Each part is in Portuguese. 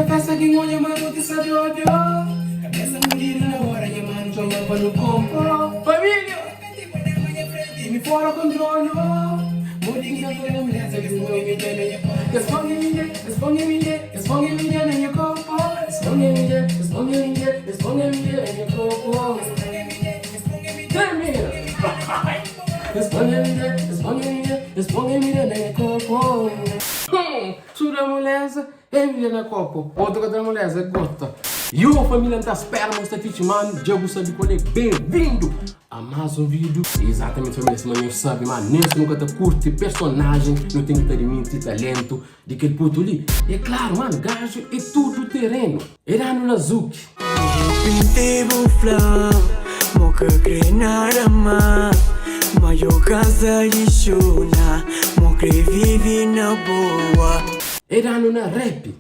na festa que olha, mano, que sabe ódio. Cabeça mulher na hora, e mano, chama para no compo. Família! Me fora o controle. Mulher na hora, mulher, sabe que não me entende. Responde me na minha corpo. Responde me na minha corpo. Termina! Responde me na minha corpo. Sura moleza, Emília na copo. Outra outra moleza, gota. E a família não tá esperando, mas tá fit, mano. Já você sabe qual é. Bem-vindo a mais um vídeo. Exatamente, família, esse mano sabe, mano. Nesse nunca tá curte personagem, não tem que ter mente e talento de aquele puto ali. E é claro, mano, gajo é tudo terreno. Era no Nazuki. Pintevo flão, moca grenarama. Maio casa e chuna, moca vive na boa. Era no na rap.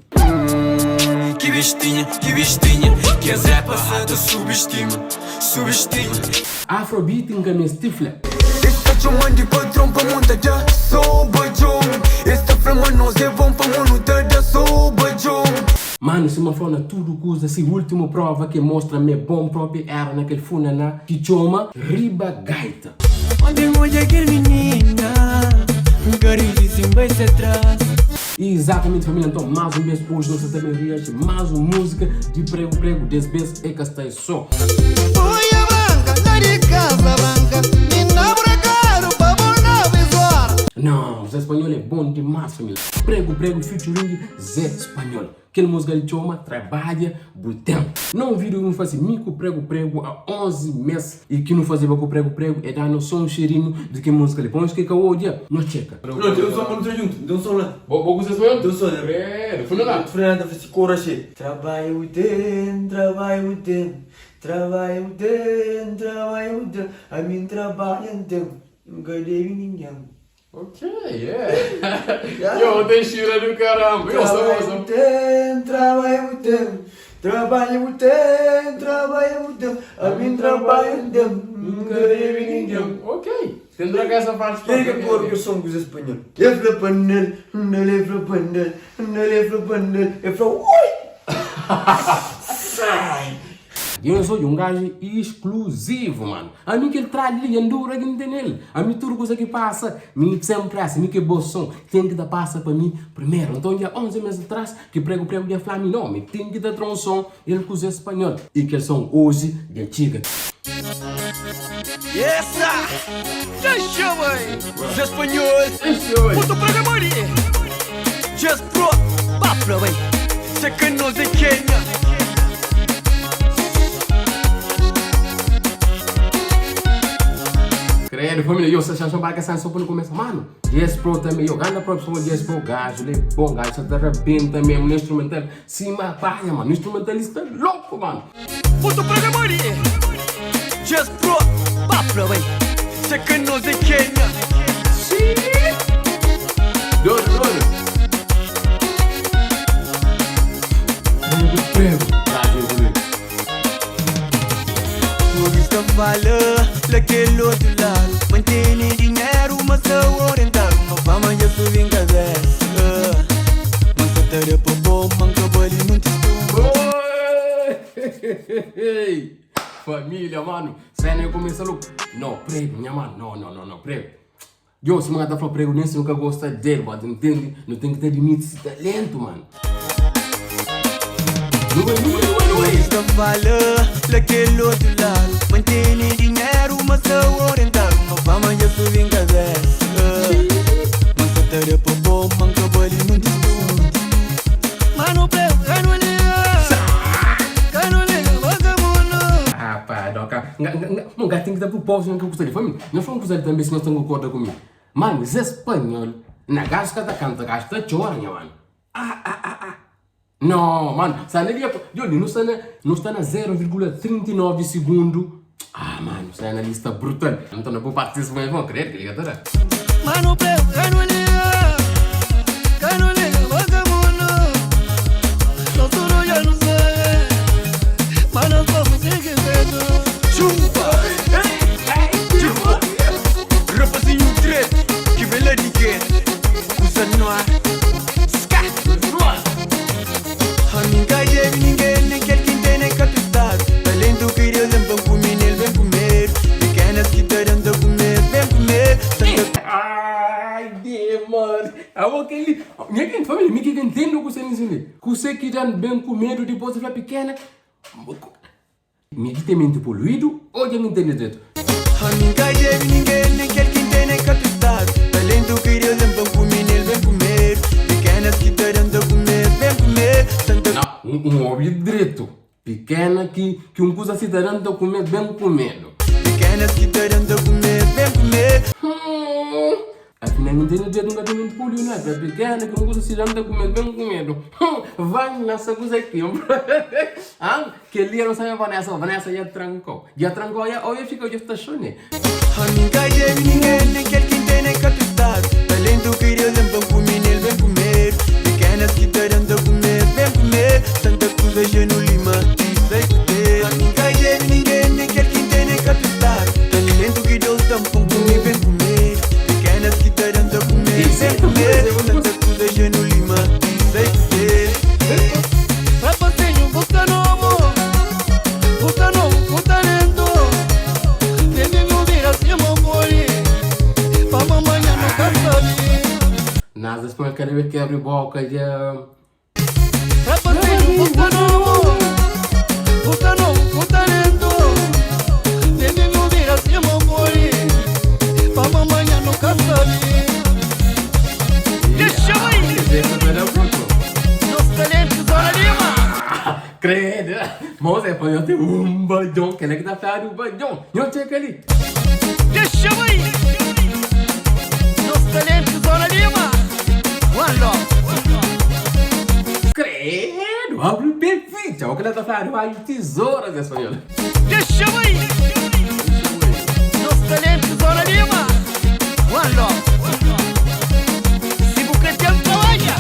Que bestinha, que as é passada subestima. Afrobeat em caminho stifla. Esta chama de patrão pra monta já sou bajão. Esta flama nós é bom pra monta já sou bajão. Mano, se uma flona tudo que usa, se última prova que mostra me bom próprio era naquele funaná que chama Riba Gaita. Onde olha aquele menina, um carinho sem beijo atrás. E exatamente, família, então mais um mês hoje nós também reage mais uma música de prego desse mês é que está aí só. Oi a banca, tá de casa banca, me namora caro pra bonar visor. Não, Zé Espanhol é bom demais, família. Prego featuring Zé Espanhol. Aquela música de chama trabalha botão. Não vídeo não faz mico prego há 11 meses e que não fazia com prego é dar só um cheirinho de que música ele põe que o dia não checa. Não, deu só para junto, deu só lá. Vou você espanhol? Deu só, né? É, foi lá. Fernanda fez coragem. Trabalho dentro. A mim trabalha dentro. Nunca dei ninguém. Ok, yeah. Eu tenho cheira do caramba. Eu sou. Trabalho dentro. A mim trabalha dentro. Nunca dei ninguém. Ok. Tendrá que essa parte. Tem que pôr que eu sou um coisa espanhol. Leva panel, não leva panel. Eu falo, ui! Sai! Eu sou um gajo exclusivo, mano. A mim que ele traz ali, andura que não tem nele. A mim tudo coisa que passa, me sempre assim, me que bolsão, tem que dar passa para mim primeiro. Então, já 11 meses atrás, que prego de falar meu nome, tem que dar tronção, ele coisa espanhol. E que eles são hoje de antiga. Essa! Já chama aí! Os espanhóis! Puto programa ali! Just pro! Papra, véi! Sei que nós é Kenya! Credo, família, eu se acham para que essa só para começar, mano. Yes Pro também, eu ganho a própria pessoa, Yes Pro, gajo, ele é bom, gajo, se arrebenta mesmo no instrumental. Cima, paia, mano, o instrumentalista é louco, mano. Puto programa ali! Just pro! Papra, véi! Sei que nós é Kenya! Sim! Doido! Prego. Turista fala daquele outro lado. Mantém dinheiro, mas a orientar. Uma fama já sou vingador. Manca tarefa bom, manca bali, não te estou. Família, mano. Sério, eu começo louco. Não, prego, minha mano. Não, prego. Eu, se manda falar prego, nem se nunca gosta dele, mas entende? Não tem que ter limite de talento, mano. Turista fala daquele outro lado. Mantém dinheiro, mas a orientar. Uma fama já sou vingador. Manca tarefa bom, manca bali, não te estou. Mano, prego, cano liga, vagabundo! Rapaz, um gato tem que dar pro povo, que eu gostaria. Família, nós vamos fazer também se nós estamos concordando comigo. Mano, esse espanhol, na gajo que canta, gajo que chora, mano. Não, mano, sabe, não está na 0,39 segundo. Mano, isso é na lista brutal. Então não vou participar, mas vão crer que liga toda. Mano, prego, cano liga, vagabundo! Só tu já não sei, mas não vamos seguir vendo. Chupa! Chupa! Rapazinho trete, que vem lá de quê? Usa no ar. Ska! Honey aquele. Minha família, me que entende o que você me ensina. Que você que já bem com medo depois de ficar pequena. Me que tem mente poluído ou já não entende direito? Nunca teve ninguém, nem quer que tenha captado. Talento que Deus vem comer, ele vem comer. Pequenas que te dão de comer, vem comer. Não, óbvio direito. Pequena que coisa se dá de comer, bem comendo. Pequenas que te dão de comer, vem comer. Afinal, não tem direito, nunca tem mente poluído, não é? Pequena que coisa se dá de comer, bem comendo. Vai nessa coisa aqui. Que ali não sabe a Vanessa já trancou. Já olha, fica, eu já estacionei. Nunca teve ninguém, nem quer que tenha captado. Talento que Deus vem comer, ele vem comer. Pequenas que te dão de comer, vem comer. Santa Cruz é no Lima, isso é que nunca teve ninguém, nem quer que tenha captado. Talento que Deus comer, vem comer. Pequenas que te dão de comer, vem comer. Santa Cruz é no Lima, isso é que Rapazinho, busca novo, com talento. Deve me ouvir assim, amore. Pra mamãe nunca sabe. Nada, depois quero ver que abre boca já. Rapazinho, busca novo, com talento. Deve me ouvir assim, amore. Pra mamãe nunca sabe. Deixa aí! Nos talentos, Zona Lima. Credo! Mas é para eu ter badão. Quem é que tá falando badão? Eu checo ali. Deixa aí! Nos talentos, Zona Lima. One love. Credo! Abre perfeito! O que ela tá falando? Vai tesouras dessa olha. Deixa aí! Nos talentos, Zona Lima. One love. Se você quer trabalha.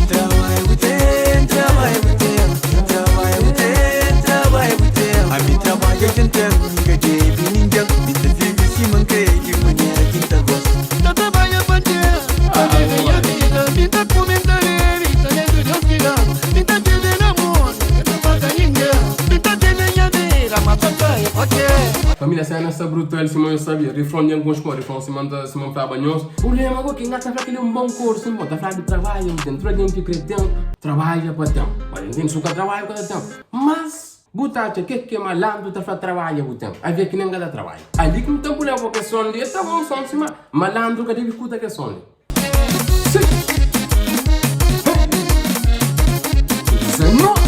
trabalho o tempo, trabalho o tempo, trabalho o tempo, trabalho o tempo. A mim trabalha o tempo, nunca teve ninguém. Me teve se manquei de maneira que tá gosto. Não trabalha pra ter, pra viver a vida. Me tá comendo me tá dentro de hospital. Me tá tendo amor, não paga ninguém. Me tá tendo a vida, mas papai, ok. Família, sai nessa brutal, se eu sabia. Refrão de alguns cores, refrão se manda para banhos. O lema é que não está falando um bom curso, não está falando de trabalho, tem toda gente que crê trabalha para tempo. Mas ninguém suca trabalho para tempo. Mas, butacha, que é malandro, está falando trabalho para tempo. Aí vê que ninguém dá trabalho. Ali que não tem problema com a questão ali, está bom, só se malandro que deve escutar a questão ali. Isso é não.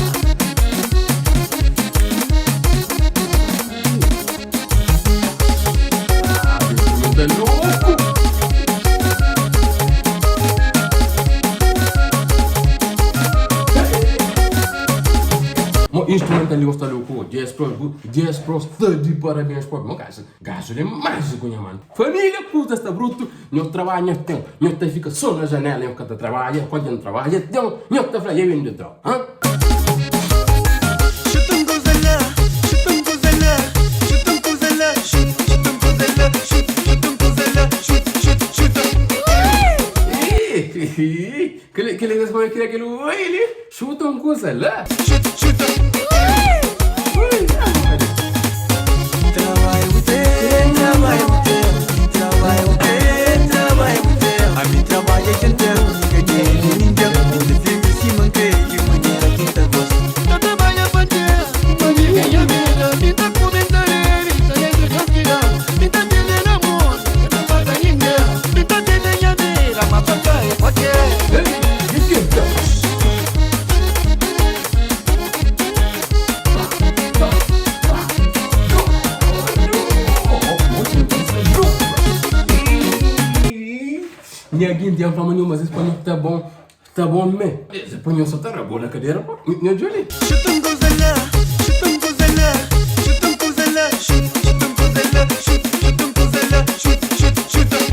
Instrumental ali está louco, Jazz Pro, de parabéns para meu caso. Gajo é mágico, minha mano. Família, puta, está bruto. Meu trabalho é tempo. Meu te fica só na janela, eu cada trabalho, quando não trabalho, então, meu te fala, eu venho de tal. Chutam coisa lá, chutam coisa lá, chutam coisa lá, chutam coisa lá, chutam coisa lá, chutam. Que ele responde que aquele ele chuta uma coisa lá. Chutam. Trabalho o tempo, trabalho o tempo, trabalho o tempo, trabalho o tempo. A mim trabalha o tempo, nunca teve ninguém. Me teve se manquei de maneira que tá gosto. Não trabalha pra ter, pra viver a vida. Me tá comendo me tá dentro de hospital. Me tá tendo amor, não paga ninguém. Me tá tendo a vida, mas papai, ok. Ninguém tem fama nenhuma, mas espanhol tá bom mesmo. Espanhol só tá rabou na cadeira, pô. Não Johnny. Chutam coisa lá, chutam coisa lá, chutam coisa lá, chutam coisa lá, chutam coisa lá, chutam.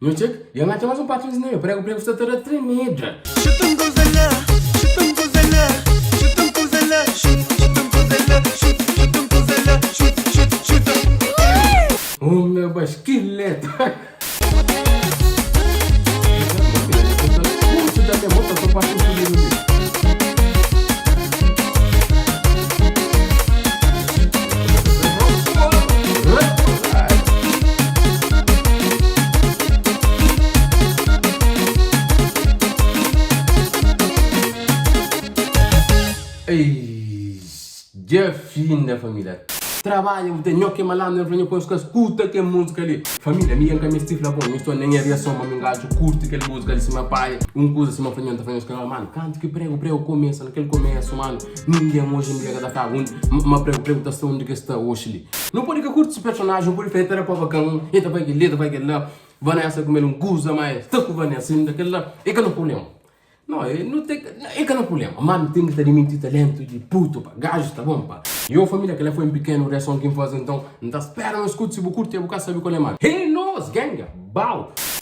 Não check? E a mais um patrocínio, eu prego você toda tremenda. Chutam coisa lá, chutam coisa lá, chutam coisa lá, chutam coisa lá, chutam coisa lá, chutam. O meu basquilete. Ei, que fim da família. Trabalho, tenho que malandro, eu venho com as escuta que música ali. Família, minha que me estifla bom, não estou nem a reação, mas me engajo, curte aquela música ali, se meu pai, coisa, se meu filho, tá fazendo os caras, mano, canto que prego, começa, naquele começo, mano, ninguém hoje em dia que tá uma prego, tá onde que está hoje ali. Não pode que curte esse personagem, não pode fazer terapia bacana, ele vai aquele lá, Vanessa comer goza, mas tá com Vanessa, daquele lá, é que não problema. Não, não tem, é que não é problema. Mano, tem que ter muito talento de puto, pá. Gajo, tá bom, pá. E eu, família, que ele foi em pequeno, reação que faz, então, não tá esperando, escute, se você curte, eu vou saber qual é, mano. Hey, nós, ganga, bau.